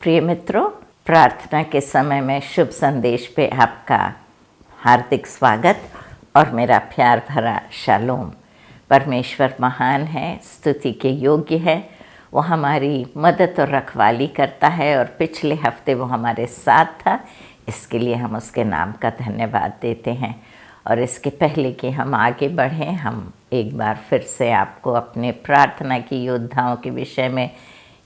प्रिय मित्रों, प्रार्थना के समय में शुभ संदेश पे आपका हार्दिक स्वागत और मेरा प्यार भरा शालोम। परमेश्वर महान है, स्तुति के योग्य है। वो हमारी मदद और रखवाली करता है और पिछले हफ्ते वो हमारे साथ था, इसके लिए हम उसके नाम का धन्यवाद देते हैं। और इसके पहले कि हम आगे बढ़ें, हम एक बार फिर से आपको अपने प्रार्थना की योद्धाओं के विषय में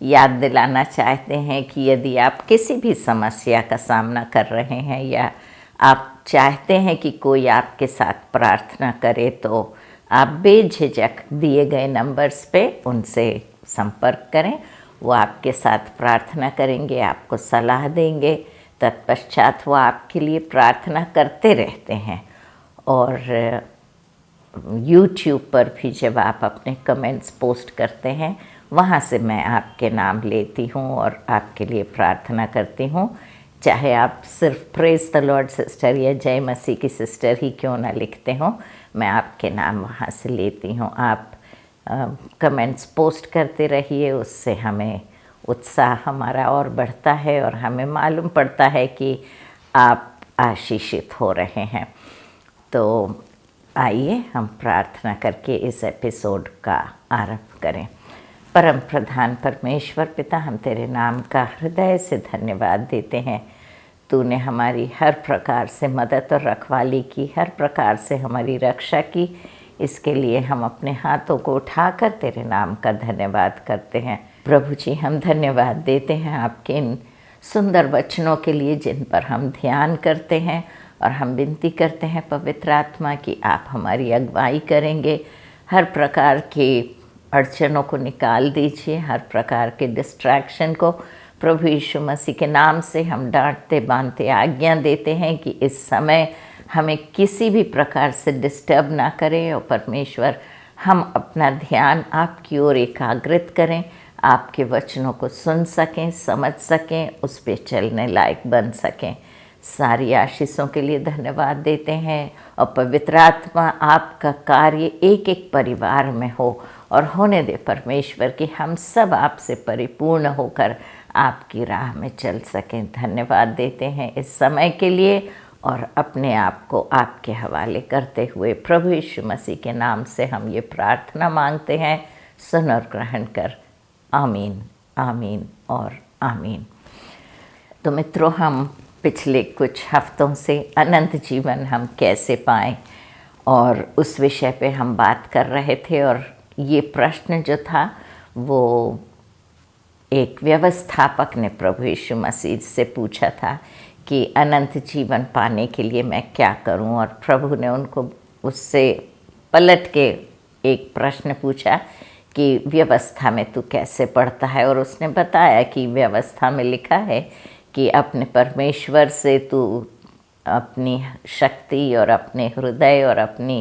याद दिलाना चाहते हैं कि यदि आप किसी भी समस्या का सामना कर रहे हैं या आप चाहते हैं कि कोई आपके साथ प्रार्थना करे, तो आप बेझिझक दिए गए नंबर्स पे उनसे संपर्क करें। वो आपके साथ प्रार्थना करेंगे, आपको सलाह देंगे। तत्पश्चात वो आपके लिए प्रार्थना करते रहते हैं। और YouTube पर भी जब आप अपने कमेंट्स पोस्ट करते हैं, वहाँ से मैं आपके नाम लेती हूँ और आपके लिए प्रार्थना करती हूँ। चाहे आप सिर्फ प्रेज द लॉर्ड सिस्टर या जय मसीह की सिस्टर ही क्यों ना लिखते हो, मैं आपके नाम वहाँ से लेती हूँ। आप कमेंट्स पोस्ट करते रहिए, उससे हमें उत्साह हमारा और बढ़ता है और हमें मालूम पड़ता है कि आप आशीषित हो रहे हैं। तो आइए हम प्रार्थना करके इस एपिसोड का आरंभ करें। परम प्रधान परमेश्वर पिता, हम तेरे नाम का हृदय से धन्यवाद देते हैं। तूने हमारी हर प्रकार से मदद और रखवाली की, हर प्रकार से हमारी रक्षा की। इसके लिए हम अपने हाथों को उठाकर तेरे नाम का धन्यवाद करते हैं। प्रभु जी, हम धन्यवाद देते हैं आपके इन सुंदर वचनों के लिए जिन पर हम ध्यान करते हैं, और हम विनती करते हैं पवित्र आत्मा कि आप हमारी अगुवाई करेंगे। हर प्रकार के अड़चनों को निकाल दीजिए, हर प्रकार के डिस्ट्रैक्शन को प्रभु यीशु मसीह के नाम से हम डांटते बांधते आज्ञा देते हैं कि इस समय हमें किसी भी प्रकार से डिस्टर्ब ना करें। और परमेश्वर, हम अपना ध्यान आपकी ओर एकाग्रित करें, आपके वचनों को सुन सकें, समझ सकें, उस पर चलने लायक बन सकें। सारी आशीषों के लिए धन्यवाद देते हैं। और पवित्र आत्मा आपका कार्य एक एक परिवार में हो और होने दे परमेश्वर कि हम सब आपसे परिपूर्ण होकर आपकी राह में चल सकें। धन्यवाद देते हैं इस समय के लिए और अपने आप को आपके हवाले करते हुए प्रभु यीशु मसीह के नाम से हम ये प्रार्थना मांगते हैं। सुन और ग्रहण कर। आमीन, आमीन और आमीन। तो मित्रों, हम पिछले कुछ हफ्तों से अनंत जीवन हम कैसे पाएं और उस विषय पे हम बात कर रहे थे। और ये प्रश्न जो था वो एक व्यवस्थापक ने प्रभु यीशु मसीह से पूछा था कि अनंत जीवन पाने के लिए मैं क्या करूं। और प्रभु ने उनको उससे पलट के एक प्रश्न पूछा कि व्यवस्था में तू कैसे पढ़ता है। और उसने बताया कि व्यवस्था में लिखा है कि अपने परमेश्वर से तू अपनी शक्ति और अपने हृदय और अपनी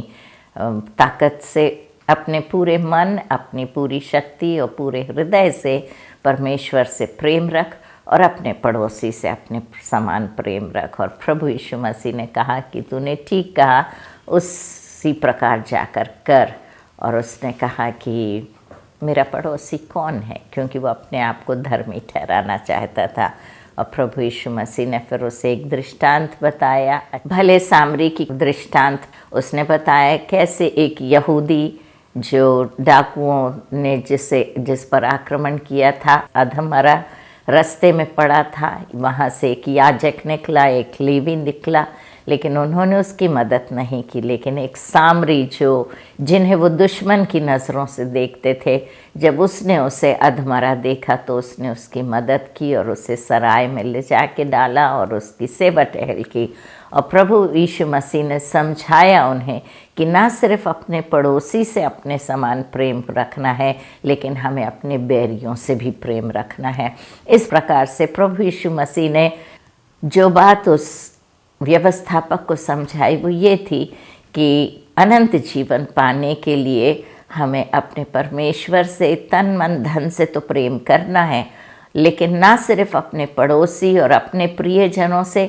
ताकत से, अपने पूरे मन, अपनी पूरी शक्ति और पूरे हृदय से परमेश्वर से प्रेम रख और अपने पड़ोसी से अपने समान प्रेम रख। और प्रभु यीशु मसीह ने कहा कि तूने ठीक कहा, उसी प्रकार जाकर कर। और उसने कहा कि मेरा पड़ोसी कौन है, क्योंकि वो अपने आप को धर्मी ठहराना चाहता था। और प्रभु यीशु मसीह ने फिर उसे एक दृष्टांत बताया, भले सामरी की दृष्टांत उसने बताया, कैसे एक यहूदी जो डाकुओं ने जिस पर आक्रमण किया था, अधमरा रास्ते में पड़ा था। वहाँ से एक याजक निकला, एक लेवी निकला, लेकिन उन्होंने उसकी मदद नहीं की। लेकिन एक सामरी जिन्हें वो दुश्मन की नज़रों से देखते थे, जब उसने उसे अधमरा देखा तो उसने उसकी मदद की और उसे सराय में ले जाके डाला और उसकी सेवा टहल की। और प्रभु यीशु मसीह ने समझाया उन्हें कि ना सिर्फ अपने पड़ोसी से अपने समान प्रेम रखना है, लेकिन हमें अपने बैरियों से भी प्रेम रखना है। इस प्रकार से प्रभु यीशु मसीह ने जो बात उस व्यवस्थापक को समझाई वो ये थी कि अनंत जीवन पाने के लिए हमें अपने परमेश्वर से तन मन धन से तो प्रेम करना है, लेकिन ना सिर्फ अपने पड़ोसी और अपने प्रियजनों से,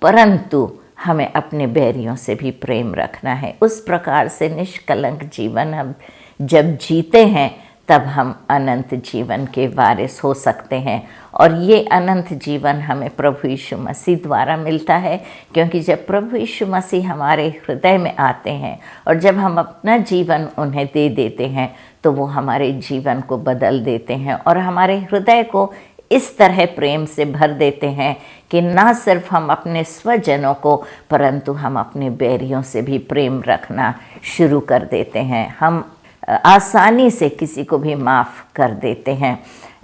परंतु हमें अपने बैरियों से भी प्रेम रखना है। उस प्रकार से निष्कलंक जीवन हम जब जीते हैं तब हम अनंत जीवन के वारिस हो सकते हैं। और ये अनंत जीवन हमें प्रभु यीशु मसीह द्वारा मिलता है, क्योंकि जब प्रभु यीशु मसीह हमारे हृदय में आते हैं और जब हम अपना जीवन उन्हें दे देते हैं तो वो हमारे जीवन को बदल देते हैं और हमारे हृदय को इस तरह प्रेम से भर देते हैं कि ना सिर्फ हम अपने स्वजनों को परंतु हम अपने बैरियों से भी प्रेम रखना शुरू कर देते हैं। हम आसानी से किसी को भी माफ़ कर देते हैं।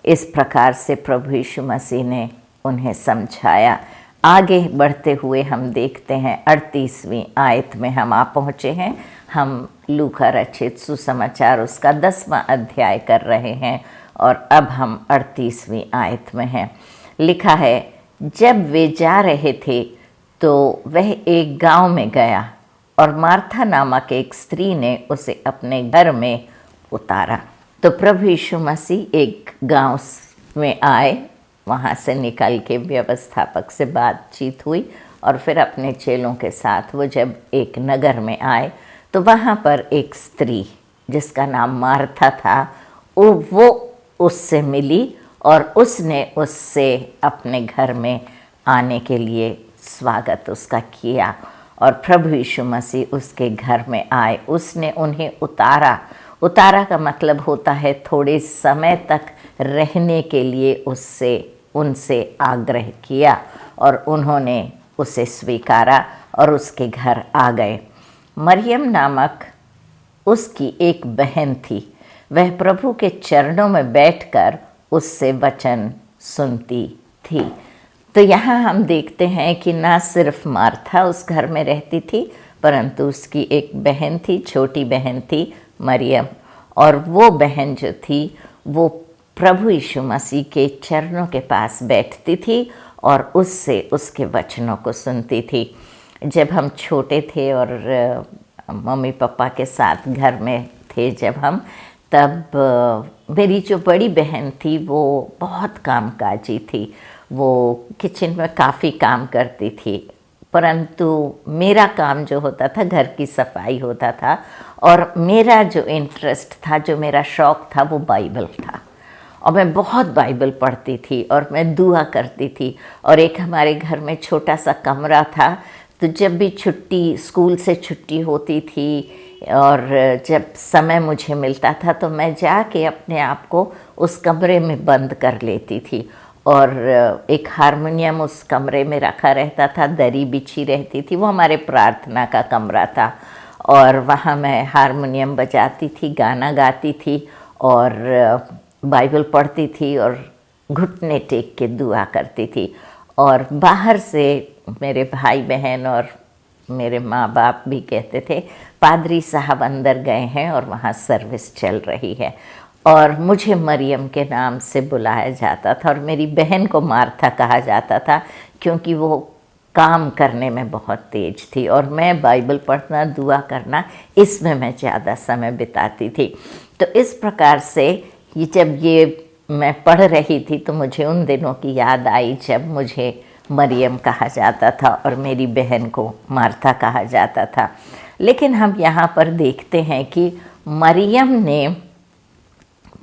इस प्रकार से प्रभु यीशु मसीह ने उन्हें समझाया। आगे बढ़ते हुए हम देखते हैं 38वीं आयत में हम आ पहुँचे हैं। हम लूका रचित सुसमाचार उसका 10वां अध्याय कर रहे हैं और अब हम 38वीं आयत में हैं। लिखा है, जब वे जा रहे थे तो वह एक गांव में गया और मार्था नामक एक स्त्री ने उसे अपने घर में उतारा। तो प्रभु यीशु मसीह एक गांव में आए, वहाँ से निकल के व्यवस्थापक से बातचीत हुई और फिर अपने चेलों के साथ वो जब एक नगर में आए तो वहाँ पर एक स्त्री जिसका नाम मार्था था वो उससे मिली और उसने उससे अपने घर में आने के लिए स्वागत उसका किया और प्रभु यीशु मसीह उसके घर में आए। उसने उन्हें उतारा। उतारा का मतलब होता है थोड़े समय तक रहने के लिए उनसे आग्रह किया और उन्होंने उसे स्वीकारा और उसके घर आ गए। मरियम नामक उसकी एक बहन थी। वह प्रभु के चरणों में बैठकर उससे वचन सुनती थी। तो यहाँ हम देखते हैं कि ना सिर्फ मार्था उस घर में रहती थी परंतु उसकी एक बहन थी, छोटी बहन थी मरियम, और वो बहन जो थी वो प्रभु यीशु मसीह के चरणों के पास बैठती थी और उससे उसके वचनों को सुनती थी। जब हम छोटे थे और मम्मी पापा के साथ घर में थे जब हम, तब मेरी जो बड़ी बहन थी वो बहुत कामकाजी थी। वो किचन में काफ़ी काम करती थी, परंतु मेरा काम जो होता था घर की सफाई होता था और मेरा जो इंटरेस्ट था, जो मेरा शौक़ था वो बाइबल था और मैं बहुत बाइबल पढ़ती थी और मैं दुआ करती थी। और एक हमारे घर में छोटा सा कमरा था, तो जब भी छुट्टी, स्कूल से छुट्टी होती थी और जब समय मुझे मिलता था तो मैं जाके अपने आप को उस कमरे में बंद कर लेती थी और एक हारमोनियम उस कमरे में रखा रहता था, दरी बिछी रहती थी। वो हमारे प्रार्थना का कमरा था और वहाँ मैं हारमोनियम बजाती थी, गाना गाती थी और बाइबल पढ़ती थी और घुटने टेक के दुआ करती थी। और बाहर से मेरे भाई बहन और मेरे माँ बाप भी कहते थे पादरी साहब अंदर गए हैं और वहाँ सर्विस चल रही है, और मुझे मरियम के नाम से बुलाया जाता था और मेरी बहन को मार्था कहा जाता था क्योंकि वो काम करने में बहुत तेज थी और मैं बाइबल पढ़ना, दुआ करना, इसमें मैं ज़्यादा समय बिताती थी। तो इस प्रकार से जब ये मैं पढ़ रही थी तो मुझे उन दिनों की याद आई जब मुझे मरियम कहा जाता था और मेरी बहन को मार्था कहा जाता था। लेकिन हम यहाँ पर देखते हैं कि मरियम ने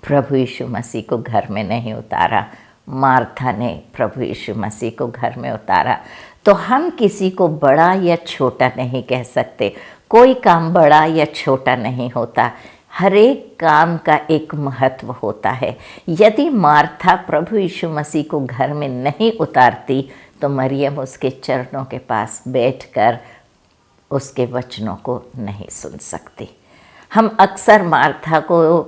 प्रभु यीशु मसीह को घर में नहीं उतारा, मार्था ने प्रभु यीशु मसीह को घर में उतारा। तो हम किसी को बड़ा या छोटा नहीं कह सकते। कोई काम बड़ा या छोटा नहीं होता, हर एक काम का एक महत्व होता है। यदि मार्था प्रभु यीशु मसीह को घर में नहीं उतारती तो मरियम उसके चरणों के पास बैठकर उसके वचनों को नहीं सुन सकती। हम अक्सर मार्था को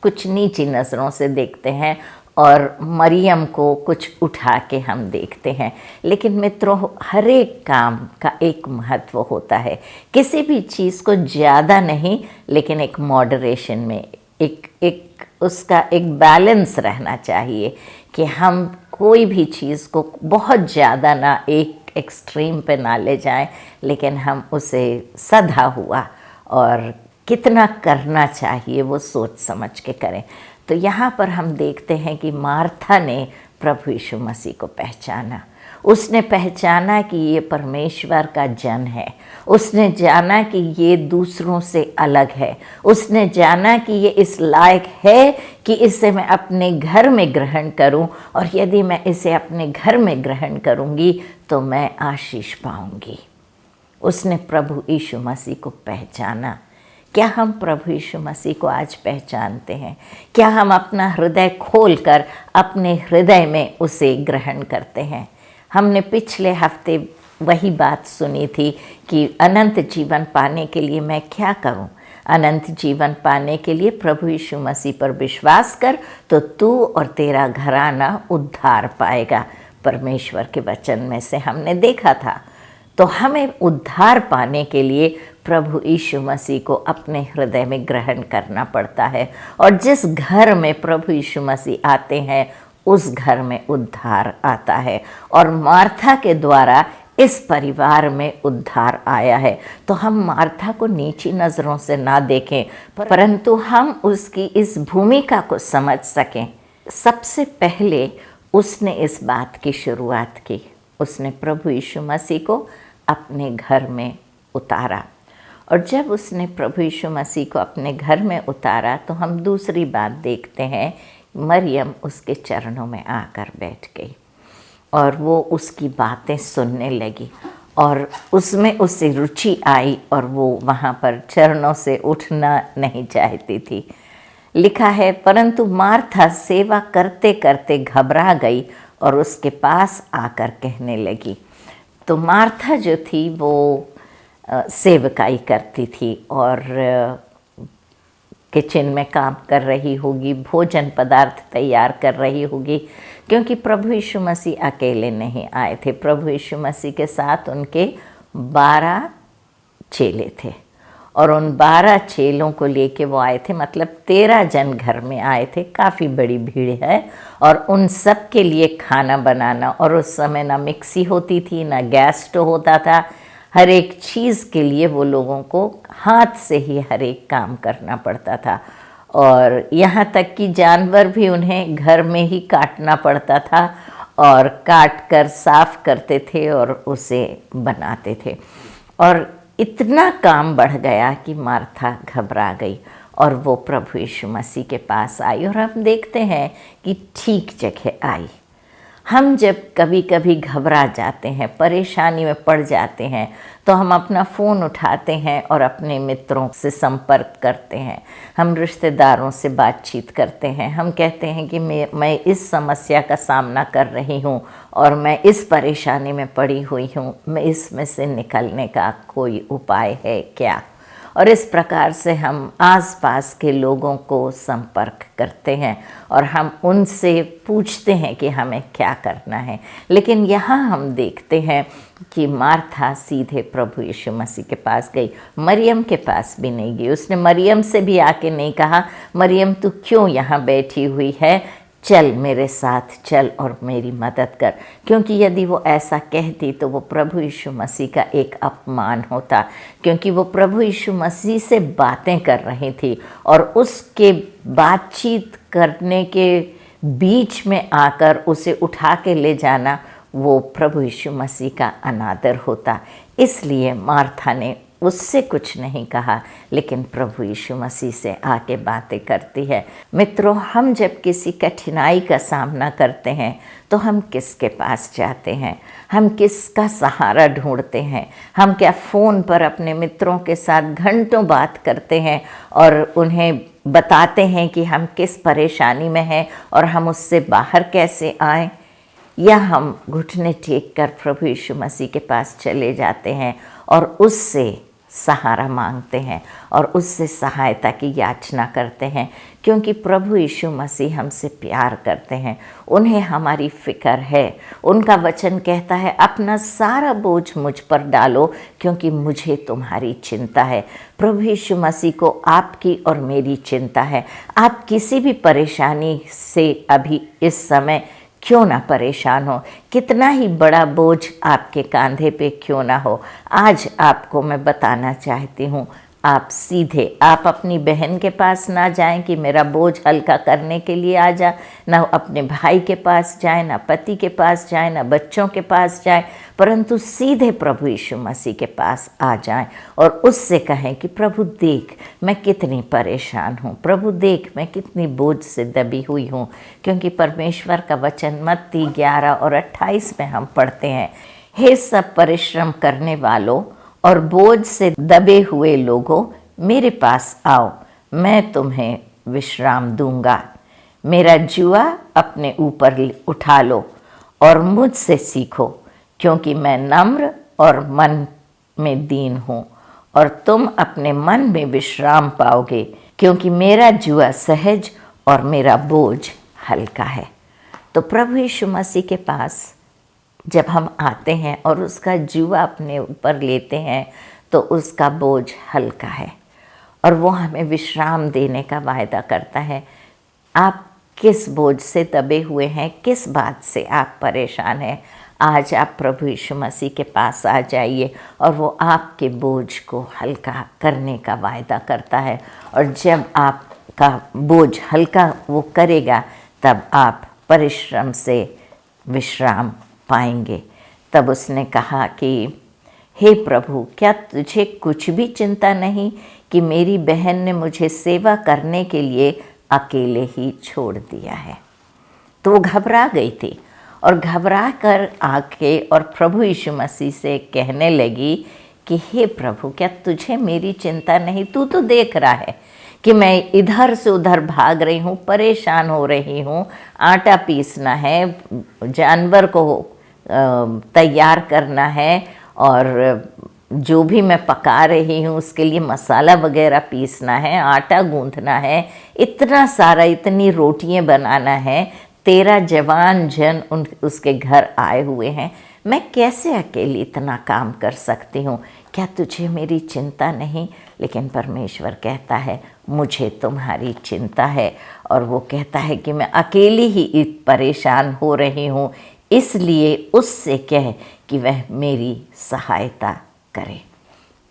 कुछ नीची नज़रों से देखते हैं और मरियम को कुछ उठा के हम देखते हैं, लेकिन मित्रों हर एक काम का एक महत्व होता है। किसी भी चीज़ को ज़्यादा नहीं लेकिन एक मॉडरेशन में, एक उसका एक बैलेंस रहना चाहिए कि हम कोई भी चीज़ को बहुत ज़्यादा ना एक एक्सट्रीम पे ना ले जाएं, लेकिन हम उसे सधा हुआ और कितना करना चाहिए वो सोच समझ के करें। तो यहाँ पर हम देखते हैं कि मार्था ने प्रभु यीशु मसीह को पहचाना। उसने पहचाना कि ये परमेश्वर का जन है। उसने जाना कि ये दूसरों से अलग है। उसने जाना कि ये इस लायक है कि इसे मैं अपने घर में ग्रहण करूं, और यदि मैं इसे अपने घर में ग्रहण करूंगी तो मैं आशीष पाऊंगी। उसने प्रभु यीशु मसीह को पहचाना। क्या हम प्रभु यीशु मसीह को आज पहचानते हैं? क्या हम अपना हृदय खोलकर अपने हृदय में उसे ग्रहण करते हैं? हमने पिछले हफ्ते वही बात सुनी थी कि अनंत जीवन पाने के लिए मैं क्या करूं? अनंत जीवन पाने के लिए प्रभु यीशु मसीह पर विश्वास कर तो तू और तेरा घराना उद्धार पाएगा। परमेश्वर के वचन में से हमने देखा था। तो हमें उद्धार पाने के लिए प्रभु यीशु मसीह को अपने हृदय में ग्रहण करना पड़ता है, और जिस घर में प्रभु यीशु मसीह आते हैं उस घर में उद्धार आता है। और मार्था के द्वारा इस परिवार में उद्धार आया है। तो हम मार्था को नीची नज़रों से ना देखें, परंतु हम उसकी इस भूमिका को समझ सकें। सबसे पहले उसने इस बात की शुरुआत की, उसने प्रभु यीशु मसीह को अपने घर में उतारा। और जब उसने प्रभु यीशु मसीह को अपने घर में उतारा तो हम दूसरी बात देखते हैं, मरियम उसके चरणों में आकर बैठ गई और वो उसकी बातें सुनने लगी, और उसमें उसे रुचि आई, और वो वहाँ पर चरणों से उठना नहीं चाहती थी। लिखा है, परंतु मार्था सेवा करते करते घबरा गई और उसके पास आकर कहने लगी। तो मार्था जो थी वो सेवकाई करती थी और किचन में काम कर रही होगी, भोजन पदार्थ तैयार कर रही होगी, क्योंकि प्रभु यीशु मसीह अकेले नहीं आए थे। प्रभु यीशु मसीह के साथ उनके 12 चेले थे, और उन 12 चेलों को लेके वो आए थे, मतलब 13 जन घर में आए थे। काफ़ी बड़ी भीड़ है, और उन सब के लिए खाना बनाना, और उस समय ना मिक्सी होती थी, ना गैस स्टोव होता था। हर एक चीज़ के लिए वो लोगों को हाथ से ही हर एक काम करना पड़ता था, और यहाँ तक कि जानवर भी उन्हें घर में ही काटना पड़ता था, और काट कर साफ करते थे और उसे बनाते थे। और इतना काम बढ़ गया कि मार्था घबरा गई और वो प्रभु यीशु मसीह के पास आई, और हम देखते हैं कि ठीक जगह आई। हम जब कभी कभी घबरा जाते हैं, परेशानी में पड़ जाते हैं, तो हम अपना फ़ोन उठाते हैं और अपने मित्रों से संपर्क करते हैं, हम रिश्तेदारों से बातचीत करते हैं। हम कहते हैं कि मैं इस समस्या का सामना कर रही हूँ और मैं इस परेशानी में पड़ी हुई हूँ, मैं इसमें से निकलने का कोई उपाय है क्या? और इस प्रकार से हम आसपास के लोगों को संपर्क करते हैं और हम उनसे पूछते हैं कि हमें क्या करना है। लेकिन यहाँ हम देखते हैं कि मार्था सीधे प्रभु यीशु मसीह के पास गई, मरियम के पास भी नहीं गई। उसने मरियम से भी आके नहीं कहा, मरियम तू क्यों यहाँ बैठी हुई है, चल मेरे साथ चल और मेरी मदद कर। क्योंकि यदि वो ऐसा कहती तो वो प्रभु यीशु मसीह का एक अपमान होता, क्योंकि वो प्रभु यीशु मसीह से बातें कर रही थी, और उसके बातचीत करने के बीच में आकर उसे उठा के ले जाना वो प्रभु यीशु मसीह का अनादर होता। इसलिए मार्था ने उससे कुछ नहीं कहा, लेकिन प्रभु यीशु मसीह से आके बातें करती है। मित्रों, हम जब किसी कठिनाई का सामना करते हैं तो हम किसके पास जाते हैं? हम किसका सहारा ढूंढते हैं? हम क्या फ़ोन पर अपने मित्रों के साथ घंटों बात करते हैं और उन्हें बताते हैं कि हम किस परेशानी में हैं और हम उससे बाहर कैसे आएँ? या हम घुटने टेक कर प्रभु यीशु मसीह के पास चले जाते हैं और उससे सहारा मांगते हैं और उससे सहायता की याचना करते हैं, क्योंकि प्रभु यीशु मसीह हमसे प्यार करते हैं, उन्हें हमारी फ़िक्र है। उनका वचन कहता है, अपना सारा बोझ मुझ पर डालो क्योंकि मुझे तुम्हारी चिंता है। प्रभु यीशु मसीह को आपकी और मेरी चिंता है। आप किसी भी परेशानी से अभी इस समय क्यों ना परेशान हो, कितना ही बड़ा बोझ आपके कंधे पे क्यों ना हो, आज आपको मैं बताना चाहती हूँ, आप सीधे, आप अपनी बहन के पास ना जाएं कि मेरा बोझ हल्का करने के लिए आ जा, ना अपने भाई के पास जाएं, ना पति के पास जाएं, ना बच्चों के पास जाएं, परंतु सीधे प्रभु यीशु मसीह के पास आ जाएं और उससे कहें कि प्रभु देख मैं कितनी परेशान हूँ, प्रभु देख मैं कितनी बोझ से दबी हुई हूँ। क्योंकि परमेश्वर का वचन मत्ती 11 और 28 में हम पढ़ते हैं, हे सब परिश्रम करने वालों और बोझ से दबे हुए लोगों, मेरे पास आओ, मैं तुम्हें विश्राम दूंगा। मेरा जुआ अपने ऊपर उठा लो और मुझसे सीखो, क्योंकि मैं नम्र और मन में दीन हूँ, और तुम अपने मन में विश्राम पाओगे, क्योंकि मेरा जुआ सहज और मेरा बोझ हल्का है। तो प्रभु यीशु मसीह के पास जब हम आते हैं और उसका जुआ अपने ऊपर लेते हैं तो उसका बोझ हल्का है और वो हमें विश्राम देने का वायदा करता है। आप किस बोझ से दबे हुए हैं, किस बात से आप परेशान हैं, आज आप प्रभु यीशु मसीह के पास आ जाइए और वो आपके बोझ को हल्का करने का वायदा करता है। और जब आपका बोझ हल्का वो करेगा तब आप परिश्रम से विश्राम पाएंगे। तब उसने कहा कि हे प्रभु, क्या तुझे कुछ भी चिंता नहीं कि मेरी बहन ने मुझे सेवा करने के लिए अकेले ही छोड़ दिया है। तो वो घबरा गई थी और घबरा कर आके और प्रभु यीशु मसीह से कहने लगी कि हे प्रभु, क्या तुझे मेरी चिंता नहीं? तू तो देख रहा है कि मैं इधर से उधर भाग रही हूँ, परेशान हो रही हूँ, आटा पीसना है, जानवर को तैयार करना है और जो भी मैं पका रही हूँ उसके लिए मसाला वगैरह पीसना है, आटा गूंथना है, इतना सारा, इतनी रोटियां बनाना है, 13 जवान जन उसके घर आए हुए हैं, मैं कैसे अकेली इतना काम कर सकती हूँ? क्या तुझे मेरी चिंता नहीं? लेकिन परमेश्वर कहता है मुझे तुम्हारी चिंता है, और वो कहता है कि मैं अकेली ही परेशान हो रही हूँ, इसलिए उससे कह कि वह मेरी सहायता करे।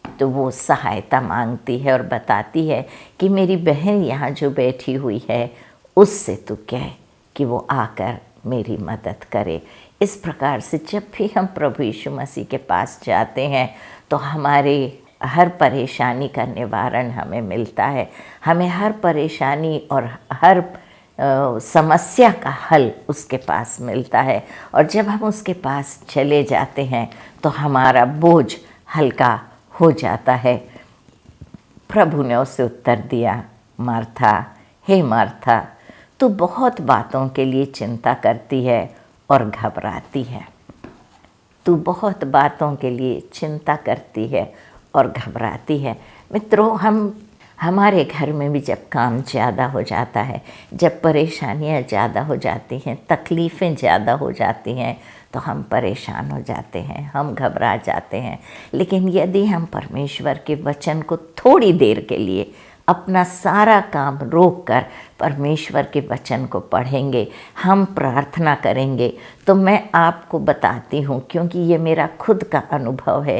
तो वो सहायता मांगती है और बताती है कि मेरी बहन यहाँ जो बैठी हुई है उससे तू कह कि वो आकर मेरी मदद करे। इस प्रकार से जब भी हम प्रभु यीशु मसीह के पास जाते हैं तो हमारे हर परेशानी का निवारण हमें मिलता है, हमें हर परेशानी और हर समस्या का हल उसके पास मिलता है। और जब हम उसके पास चले जाते हैं तो हमारा बोझ हल्का हो जाता है। प्रभु ने उसे उत्तर दिया, मार्था, हे मार्था, तू बहुत बातों के लिए चिंता करती है और घबराती है। तू बहुत बातों के लिए चिंता करती है और घबराती है। मित्रों, हमारे घर में भी जब काम ज़्यादा हो जाता है, जब परेशानियाँ ज़्यादा हो जाती हैं, तकलीफ़ें ज़्यादा हो जाती हैं, तो हम परेशान हो जाते हैं, हम घबरा जाते हैं। लेकिन यदि हम परमेश्वर के वचन को थोड़ी देर के लिए अपना सारा काम रोक कर परमेश्वर के वचन को पढ़ेंगे, हम प्रार्थना करेंगे, तो मैं आपको बताती हूँ, क्योंकि ये मेरा खुद का अनुभव है,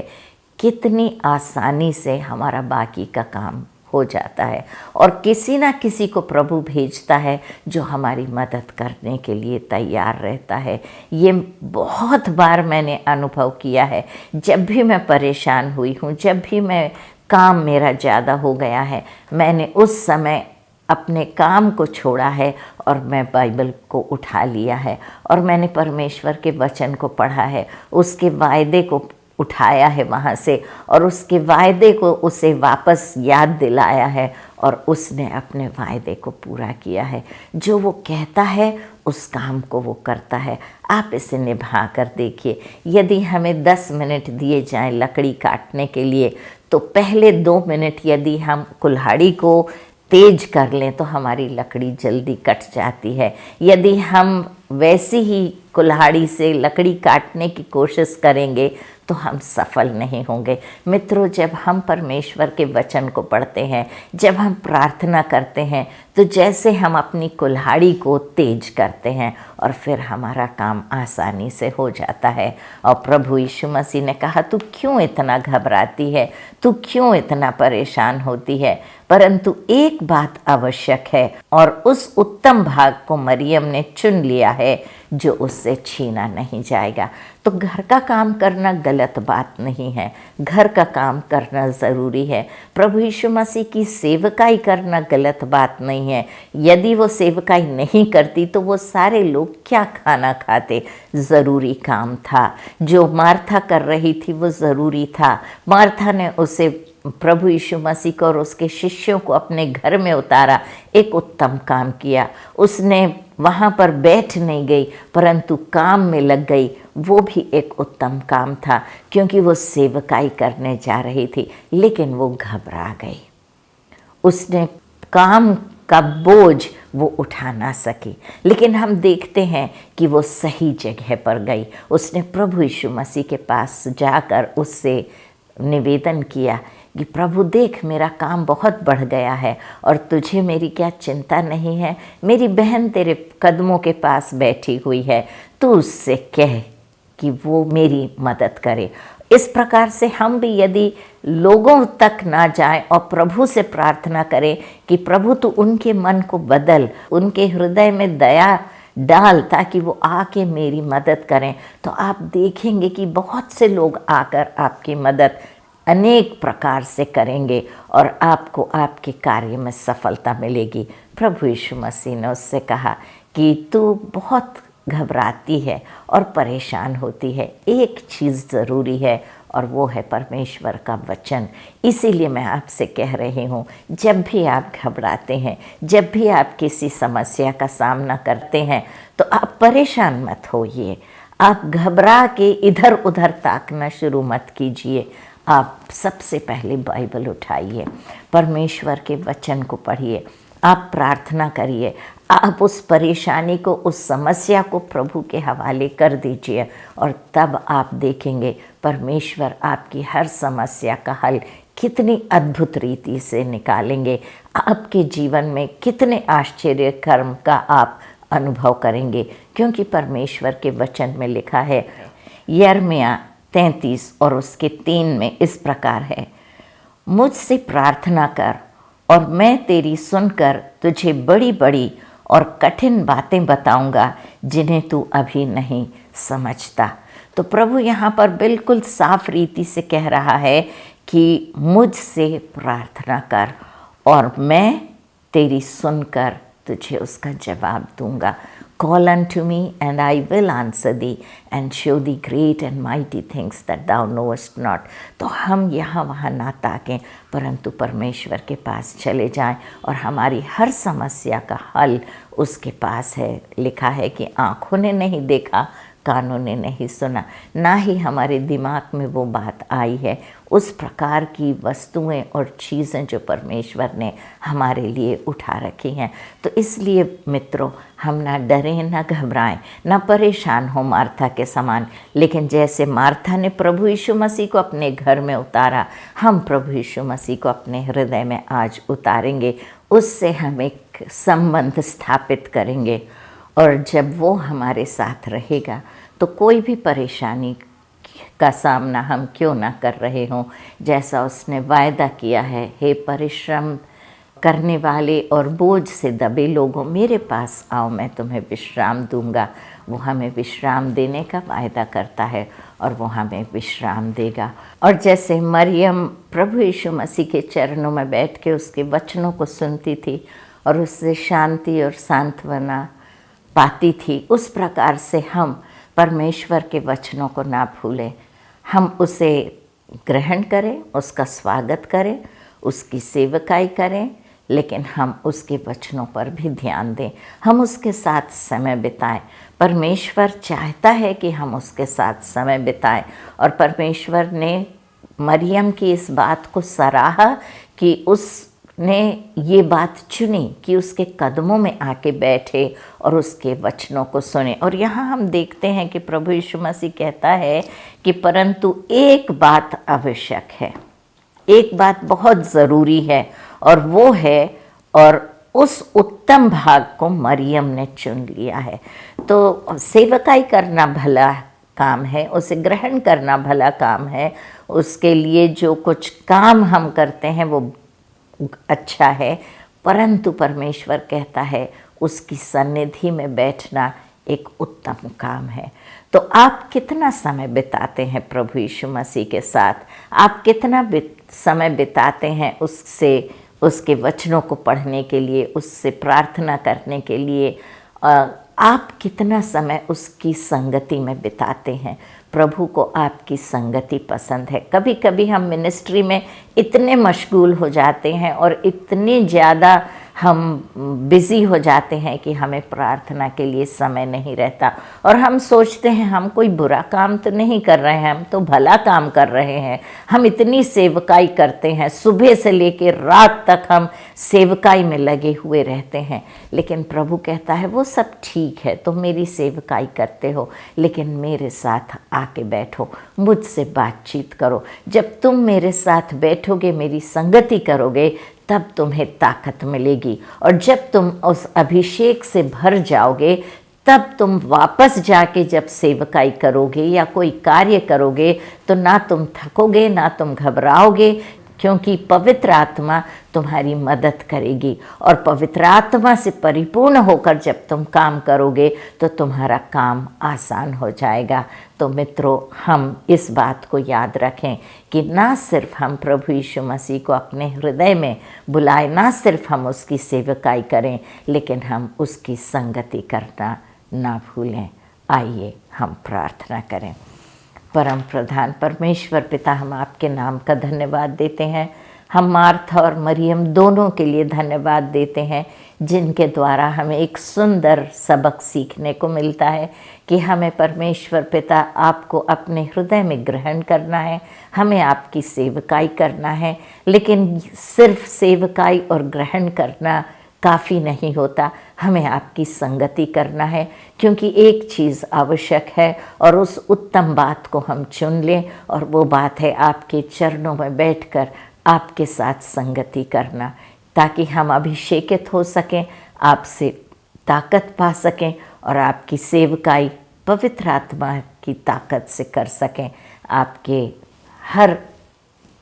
कितनी आसानी से हमारा बाकी का काम हो जाता है और किसी ना किसी को प्रभु भेजता है जो हमारी मदद करने के लिए तैयार रहता है। ये बहुत बार मैंने अनुभव किया है। जब भी मैं परेशान हुई हूँ, जब भी मैं काम मेरा ज़्यादा हो गया है, मैंने उस समय अपने काम को छोड़ा है और मैं बाइबल को उठा लिया है और मैंने परमेश्वर के वचन को पढ़ा है, उसके वायदे को उठाया है वहाँ से और उसके वायदे को उसे वापस याद दिलाया है और उसने अपने वायदे को पूरा किया है। जो वो कहता है उस काम को वो करता है। आप इसे निभा कर देखिए। यदि हमें 10 मिनट दिए जाएं लकड़ी काटने के लिए, तो पहले 2 मिनट यदि हम कुल्हाड़ी को तेज कर लें तो हमारी लकड़ी जल्दी कट जाती है। यदि हम वैसी ही कुल्हाड़ी से लकड़ी काटने की कोशिश करेंगे तो हम सफल नहीं होंगे। मित्रों, जब हम परमेश्वर के वचन को पढ़ते हैं, जब हम प्रार्थना करते हैं, तो जैसे हम अपनी कुल्हाड़ी को तेज करते हैं और फिर हमारा काम आसानी से हो जाता है। और प्रभु यीशु मसीह ने कहा, तू क्यों इतना घबराती है, तू क्यों इतना परेशान होती है, परंतु एक बात आवश्यक है और उस उत्तम भाग को मरियम ने चुन लिया है जो उससे छीना नहीं जाएगा। तो घर का काम करना गलत बात नहीं है, घर का काम करना ज़रूरी है। प्रभु यीशु मसीह की सेवकाई करना गलत बात नहीं है। यदि वो सेवकाई नहीं करती तो वो सारे लोग क्या खाना खाते। ज़रूरी काम था, जो मार्था कर रही थी वो ज़रूरी था। मार्था ने उसे प्रभु यीशु मसीह को और उसके शिष्यों को अपने घर में उतारा, एक उत्तम काम किया। उसने वहाँ पर बैठ नहीं गई परंतु काम में लग गई, वो भी एक उत्तम काम था, क्योंकि वो सेवकाई करने जा रही थी। लेकिन वो घबरा गई, उसने काम का बोझ वो उठा ना सकी। लेकिन हम देखते हैं कि वो सही जगह पर गई। उसने प्रभु यीशु मसीह के पास जाकर उससे निवेदन किया कि प्रभु देख, मेरा काम बहुत बढ़ गया है और तुझे मेरी क्या चिंता नहीं है। मेरी बहन तेरे कदमों के पास बैठी हुई है, तू उससे कह कि वो मेरी मदद करे। इस प्रकार से हम भी यदि लोगों तक ना जाएं और प्रभु से प्रार्थना करें कि प्रभु तू उनके मन को बदल, उनके हृदय में दया डाल ताकि वो आके मेरी मदद करें, तो आप देखेंगे कि बहुत से लोग आकर आपकी मदद अनेक प्रकार से करेंगे और आपको आपके कार्य में सफलता मिलेगी। प्रभु यीशु मसीह ने उससे कहा कि तू बहुत घबराती है और परेशान होती है, एक चीज़ ज़रूरी है और वो है परमेश्वर का वचन। इसीलिए मैं आपसे कह रही हूँ, जब भी आप घबराते हैं, जब भी आप किसी समस्या का सामना करते हैं, तो आप परेशान मत होइए, आप घबरा के इधर उधर ताकना शुरू मत कीजिए। आप सबसे पहले बाइबल उठाइए, परमेश्वर के वचन को पढ़िए, आप प्रार्थना करिए, आप उस परेशानी को, उस समस्या को प्रभु के हवाले कर दीजिए और तब आप देखेंगे परमेश्वर आपकी हर समस्या का हल कितनी अद्भुत रीति से निकालेंगे। आपके जीवन में कितने आश्चर्य कर्म का आप अनुभव करेंगे, क्योंकि परमेश्वर के वचन में लिखा है, यिर्मयाह 33 और उसके 3 में इस प्रकार है, मुझसे प्रार्थना कर और मैं तेरी सुनकर तुझे बड़ी बड़ी और कठिन बातें बताऊंगा जिन्हें तू अभी नहीं समझता। तो प्रभु यहाँ पर बिल्कुल साफ रीति से कह रहा है कि मुझसे प्रार्थना कर और मैं तेरी सुनकर तुझे उसका जवाब दूंगा। Call unto me and I will answer thee and show thee great and mighty things that thou knowest not। तो हम यहाँ वहाँ ना ताकें परंतु परमेश्वर के पास चले जाएं और हमारी हर समस्या का हल उसके पास है। लिखा है कि आँखों ने नहीं देखा, कानों ने नहीं सुना, ना ही हमारे दिमाग में वो बात आई है, उस प्रकार की वस्तुएं और चीज़ें जो परमेश्वर ने हमारे लिए उठा रखी हैं। तो इसलिए मित्रों, हम ना डरें, ना घबराएं, ना परेशान हो मार्था के समान। लेकिन जैसे मार्था ने प्रभु यीशु मसीह को अपने घर में उतारा, हम प्रभु यीशु मसीह को अपने हृदय में आज उतारेंगे, उससे हम एक संबंध स्थापित करेंगे और जब वो हमारे साथ रहेगा तो कोई भी परेशानी का सामना हम क्यों ना कर रहे हों, जैसा उसने वायदा किया है, हे परिश्रम करने वाले और बोझ से दबे लोगों, मेरे पास आओ, मैं तुम्हें विश्राम दूंगा। वो हमें विश्राम देने का वायदा करता है और वो हमें विश्राम देगा। और जैसे मरियम प्रभु यीशु मसीह के चरणों में बैठ के उसके वचनों को सुनती थी और उससे शांति और सांत्वना पाती थी, उस प्रकार से हम परमेश्वर के वचनों को ना भूलें, हम उसे ग्रहण करें, उसका स्वागत करें, उसकी सेवकाई करें, लेकिन हम उसके वचनों पर भी ध्यान दें, हम उसके साथ समय बिताएं। परमेश्वर चाहता है कि हम उसके साथ समय बिताएं और परमेश्वर ने मरियम की इस बात को सराहा कि उस ने ये बात चुनी कि उसके कदमों में आके बैठे और उसके वचनों को सुने। और यहाँ हम देखते हैं कि प्रभु यीशु मसीह कहता है कि परंतु एक बात आवश्यक है, एक बात बहुत ज़रूरी है, और वो है, और उस उत्तम भाग को मरियम ने चुन लिया है। तो सेवकाई करना भला काम है, उसे ग्रहण करना भला काम है, उसके लिए जो कुछ काम हम करते हैं वो अच्छा है, परंतु परमेश्वर कहता है उसकी सन्निधि में बैठना एक उत्तम काम है। तो आप कितना समय बिताते हैं प्रभु यीशु मसीह के साथ? आप कितना समय बिताते हैं उससे, उसके वचनों को पढ़ने के लिए, उससे प्रार्थना करने के लिए? आप कितना समय उसकी संगति में बिताते हैं? प्रभु को आपकी संगति पसंद है। कभी कभी हम मिनिस्ट्री में इतने मशगूल हो जाते हैं और इतने ज़्यादा हम बिज़ी हो जाते हैं कि हमें प्रार्थना के लिए समय नहीं रहता, और हम सोचते हैं हम कोई बुरा काम तो नहीं कर रहे हैं, हम तो भला काम कर रहे हैं। हम इतनी सेवकाई करते हैं, सुबह से लेकर रात तक हम सेवकाई में लगे हुए रहते हैं। लेकिन प्रभु कहता है वो सब ठीक है, तुम मेरी सेवकाई करते हो, लेकिन मेरे साथ आके बैठो, मुझसे बातचीत करो। जब तुम मेरे साथ बैठोगे, मेरी संगति करोगे, तब तुम्हें ताकत मिलेगी, और जब तुम उस अभिषेक से भर जाओगे, तब तुम वापस जाके जब सेवकाई करोगे या कोई कार्य करोगे तो ना तुम थकोगे, ना तुम घबराओगे, क्योंकि पवित्र आत्मा तुम्हारी मदद करेगी। और पवित्र आत्मा से परिपूर्ण होकर जब तुम काम करोगे तो तुम्हारा काम आसान हो जाएगा। तो मित्रों, हम इस बात को याद रखें कि ना सिर्फ हम प्रभु यीशु मसीह को अपने हृदय में बुलाएं, ना सिर्फ हम उसकी सेवकाई करें, लेकिन हम उसकी संगति करना ना भूलें। आइए हम प्रार्थना करें। परम प्रधान परमेश्वर पिता, हम आपके नाम का धन्यवाद देते हैं। हम मार्था और मरियम दोनों के लिए धन्यवाद देते हैं, जिनके द्वारा हमें एक सुंदर सबक सीखने को मिलता है कि हमें परमेश्वर पिता आपको अपने हृदय में ग्रहण करना है, हमें आपकी सेवकाई करना है। लेकिन सिर्फ सेवकाई और ग्रहण करना काफ़ी नहीं होता, हमें आपकी संगति करना है, क्योंकि एक चीज़ आवश्यक है, और उस उत्तम बात को हम चुन लें, और वो बात है आपके चरणों में बैठकर आपके साथ संगति करना, ताकि हम अभिषेकित हो सकें, आपसे ताकत पा सकें, और आपकी सेवकाई पवित्र आत्मा की ताकत से कर सकें। आपके हर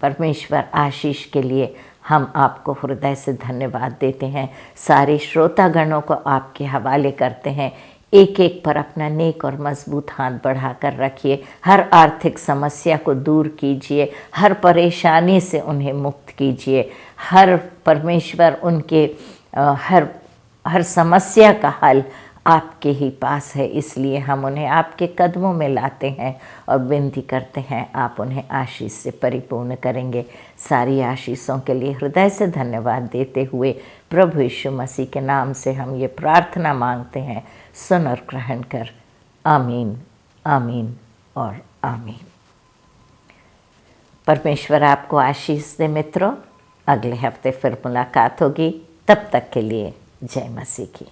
परमेश्वर आशीष के लिए हम आपको हृदय से धन्यवाद देते हैं। सारे श्रोतागणों को आपके हवाले करते हैं। एक एक पर अपना नेक और मजबूत हाथ बढ़ाकर रखिए। हर आर्थिक समस्या को दूर कीजिए, हर परेशानी से उन्हें मुक्त कीजिए। हर परमेश्वर उनके हर समस्या का हल आपके ही पास है, इसलिए हम उन्हें आपके कदमों में लाते हैं और विनती करते हैं आप उन्हें आशीष से परिपूर्ण करेंगे। सारी आशीषों के लिए हृदय से धन्यवाद देते हुए प्रभु यीशु मसीह के नाम से हम ये प्रार्थना मांगते हैं। सुन और ग्रहण कर। आमीन, आमीन और आमीन। परमेश्वर आपको आशीष दे मित्रों। अगले हफ्ते फिर मुलाकात होगी, तब तक के लिए जय मसीह की।